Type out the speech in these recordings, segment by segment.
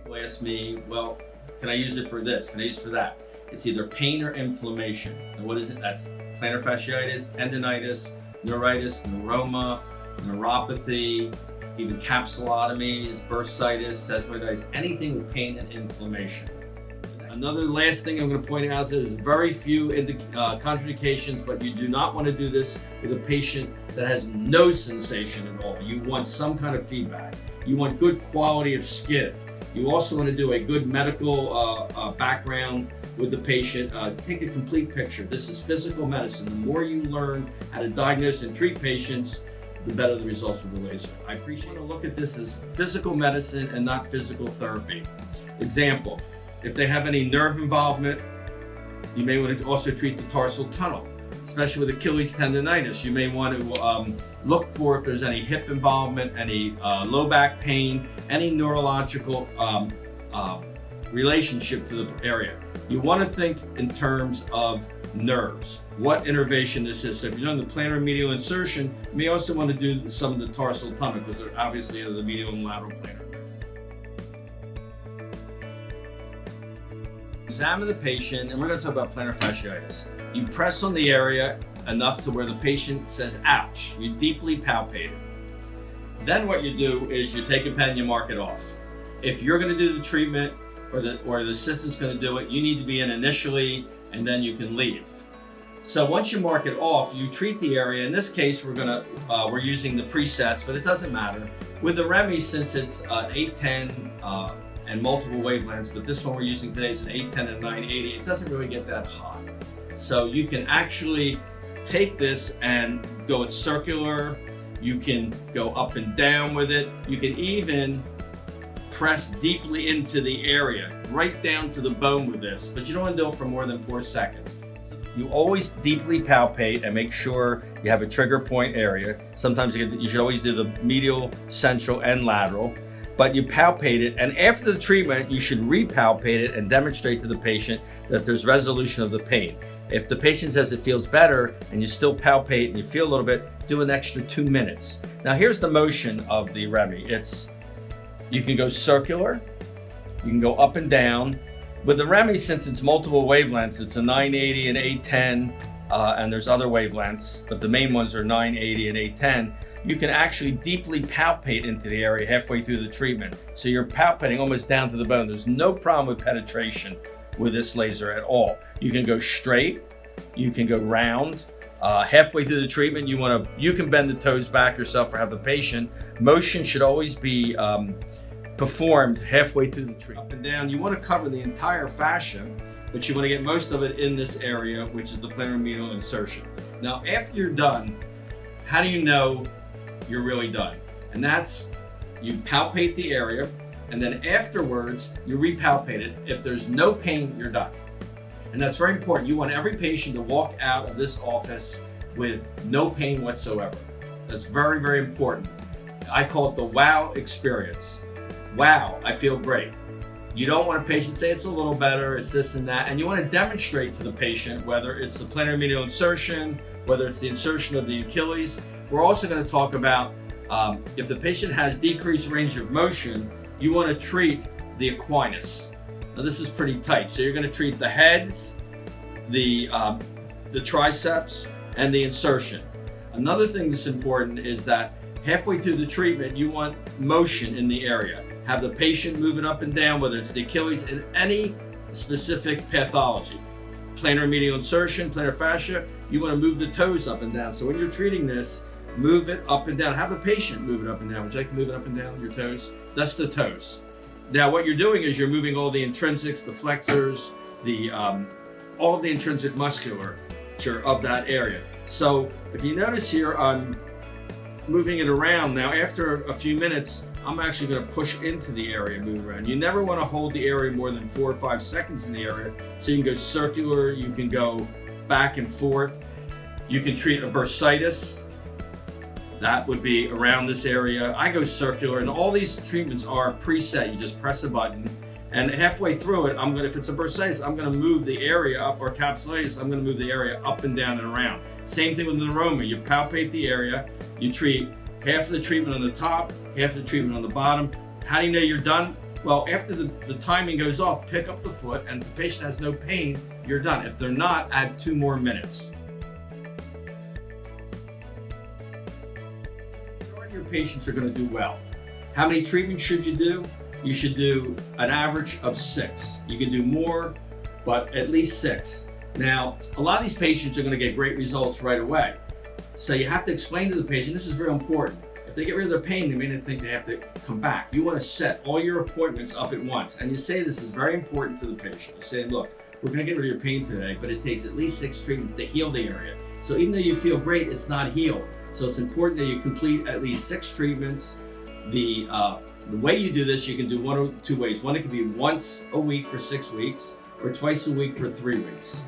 People ask me, well, can I use it for this? Can I use it for that? It's either pain or inflammation. And what is it? That's plantar fasciitis, tendinitis, neuritis, neuroma, neuropathy, even capsulotomies, bursitis, sesamoiditis, anything with pain and inflammation. Another last thing I'm going to point out is there's very few contraindications, but you do not want to do this with a patient that has no sensation at all. You want some kind of feedback. You want good quality of skin. You also want to do a good medical background with the patient. Take a complete picture. This is physical medicine. The more you learn how to diagnose and treat patients, the better the results with the laser. I appreciate you to look at this as physical medicine and not physical therapy. Example, if they have any nerve involvement, you may want to also treat the tarsal tunnel. Especially with Achilles tendonitis, you may want to look for if there's any hip involvement, any low back pain, any neurological relationship to the area. You want to think in terms of nerves, what innervation this is. So if you're doing the plantar medial insertion, you may also want to do some of the tarsal tunnel because they're obviously the medial and lateral plantar. Examine the patient, and we're going to talk about plantar fasciitis. You press on the area enough to where the patient says, ouch. You deeply palpate it. Then what you do is you take a pen and you mark it off. If you're going to do the treatment or the assistant's going to do it, you need to be in initially and then you can leave. So once you mark it off, you treat the area. In this case, we're using the presets, but it doesn't matter. With the Remy, since it's 810 and multiple wavelengths, but this one we're using today is an 810 and 980, it doesn't really get that hot. So you can actually take this and go in circular. You can go up and down with it. You can even press deeply into the area, right down to the bone with this, but you don't want to do it for more than 4 seconds. You always deeply palpate and make sure you have a trigger point area. Sometimes you should always do the medial, central, and lateral, but you palpate it, and after the treatment, you should repalpate it and demonstrate to the patient that there's resolution of the pain. If the patient says it feels better and you still palpate and you feel a little bit, do an extra 2 minutes. Now here's the motion of the Remy. You can go circular, you can go up and down. With the Remy, since it's multiple wavelengths, it's a 980 and 810, and there's other wavelengths, but the main ones are 980 and 810. You can actually deeply palpate into the area halfway through the treatment. So you're palpating almost down to the bone. There's no problem with penetration with this laser at all. You can go straight, you can go round. Halfway through the treatment, you can bend the toes back yourself or have the patient. Motion should always be performed halfway through the treatment. Up and down, you want to cover the entire fascia, but you want to get most of it in this area, which is the plantar medial insertion. Now, after you're done, how do you know you're really done? And that's, you palpate the area, and then afterwards, you repalpate it. If there's no pain, you're done. And that's very important. You want every patient to walk out of this office with no pain whatsoever. That's very, very important. I call it the wow experience. Wow, I feel great. You don't want a patient to say it's a little better, it's this and that, and you want to demonstrate to the patient whether it's the plantar medial insertion, whether it's the insertion of the Achilles. We're also going to talk about if the patient has decreased range of motion, you want to treat the equinus. Now this is pretty tight, so you're going to treat the heads, the triceps, and the insertion. Another thing that's important is that halfway through the treatment, you want motion in the area. Have the patient moving up and down, whether it's the Achilles and any specific pathology. Plantar medial insertion, plantar fascia, you want to move the toes up and down. So when you're treating this, move it up and down. Have the patient move it up and down. Would you like to move it up and down, your toes? That's the toes. Now what you're doing is you're moving all the intrinsics, the flexors, all of the intrinsic musculature of that area. So if you notice here, I'm moving it around. Now after a few minutes, I'm actually going to push into the area, move around. You never want to hold the area more than 4 or 5 seconds in the area. So you can go circular, you can go back and forth. You can treat a bursitis. That would be around this area. I go circular, and all these treatments are preset. You just press a button, and halfway through it, if it's a bursitis, I'm going to move the area up, or capsulitis, I'm going to move the area up and down and around. Same thing with neuroma. You palpate the area, you treat half of the treatment on the top, half of the treatment on the bottom. How do you know you're done? Well, after the timing goes off, pick up the foot, and if the patient has no pain, you're done. If they're not, add 2 more minutes. Majority of your patients are going to do well. How many treatments should you do? You should do an average of 6. You can do more, but at least 6. Now, a lot of these patients are going to get great results right away. So you have to explain to the patient, this is very important. If they get rid of their pain, they may not think they have to come back. You want to set all your appointments up at once. And you say this is very important to the patient. You say, look, we're going to get rid of your pain today, but it takes at least 6 treatments to heal the area. So even though you feel great, it's not healed. So it's important that you complete at least 6 treatments. The way you do this, you can do one of 2 ways. One, it can be once a week for 6 weeks, or twice a week for 3 weeks.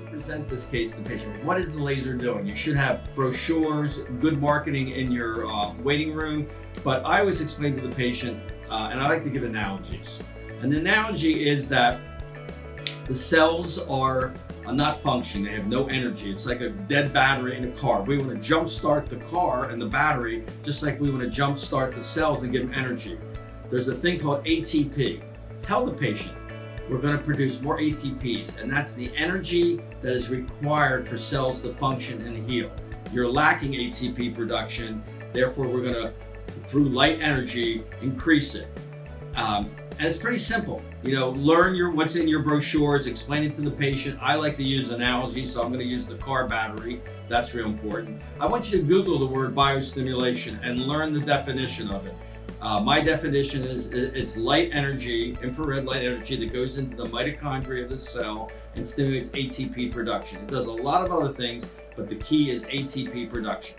Present this case to the patient. What is the laser doing? You should have brochures, good marketing in your waiting room, but I always explain to the patient, and I like to give analogies. And the analogy is that the cells are not functioning. They have no energy. It's like a dead battery in a car. We want to jumpstart the car and the battery just like we want to jumpstart the cells and give them energy. There's a thing called ATP. Tell the patient, we're going to produce more ATPs, and that's the energy that is required for cells to function and heal. You're lacking ATP production, therefore we're going to, through light energy, increase it. And it's pretty simple. Learn what's in your brochures, explain it to the patient. I like to use analogies, so I'm going to use the car battery. That's real important. I want you to Google the word biostimulation and learn the definition of it. My definition is it's light energy, infrared light energy that goes into the mitochondria of the cell and stimulates ATP production. It does a lot of other things, but the key is ATP production.